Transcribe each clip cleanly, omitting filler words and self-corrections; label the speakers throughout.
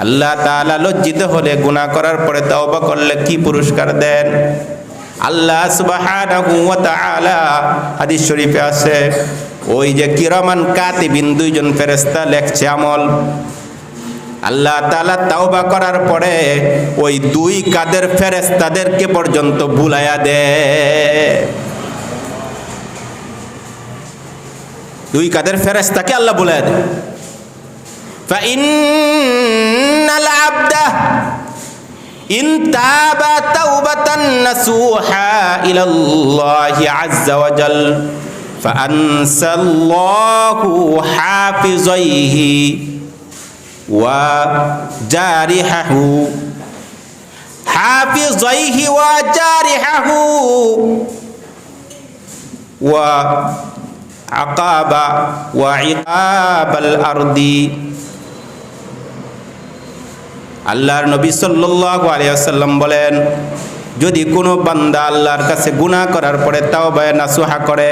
Speaker 1: আল্লাহ তাআলা লজ্জিত হলে গুনাহ করার পরে তওবা করলে কি পুরস্কার দেন? আল্লাহ সুবহানাহু ওয়া তাআলা হাদিস শরীফে আছে, ওই যে কিরামান কাতিবিন, দুইজন ফেরেশতা লেখছে আমল, আল্লাহ তাআলা তওবা করার পরে ওই দুই কাদের ফেরেশতাদেরকে পর্যন্ত ভুলাইয়া দেয়। দুই কাদের ফেরেশতাকে আল্লাহ ভুলাইয়া দেয়। ফাইন্নাল আবদা ইন তাবা তাওবাতান নাসুহা ইলাল্লাহি আযজা ওয়া জাল ফাআনসাল্লাহু হাফিজাইহি ওয়া জারিহাহু হাফিজাইহি ওয়া জারিহাহু ওয়া আকাবা ওয়া ইকাবাল আরদি। আল্লাহর নবী সাল্লাল্লাহু আলাইহি ওয়াসাল্লাম বলেন, যদি কোনো বান্দা আল্লাহর কাছে গুনাহ করার পরে তাওবা নাসুহা করে,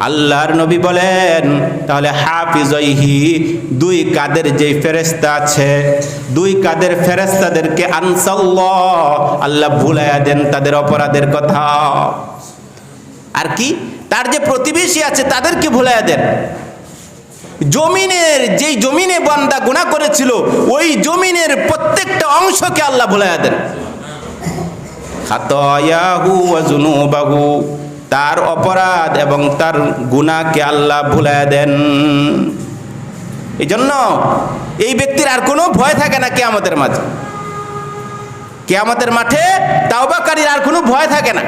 Speaker 1: আল্লাহর নবী বলেন, তাহলে হাফিজাইহি, দুই কাদের যে ফেরেশতা আছে, দুই কাদের ফেরেশতাদেরকে আনসাল্লাহ, আল্লাহ ভুলাইয়া দেন তাদের অপরাধের কথা। আর কি, তার যে প্রতিবেশী আছে তাদেরকে ভুলাইয়া দেন। জমিনের যেই জমিনে বান্দা গুনাহ করেছিল ওই জমিনের প্রত্যেকটা অংশকে আল্লাহ ভুলাইয়া দেন। খাতায়াহু ওয়া যুনুবাহু, তার অপরাধ এবং তার গুনাহকে আল্লাহ ভুলাইয়া দেন। এই জন্য এই ব্যক্তির আর কোনো ভয় থাকে না কিয়ামতের মাঝে, কিয়ামতের মাঠে তাওবাকারীর আর কোনো ভয় থাকে না।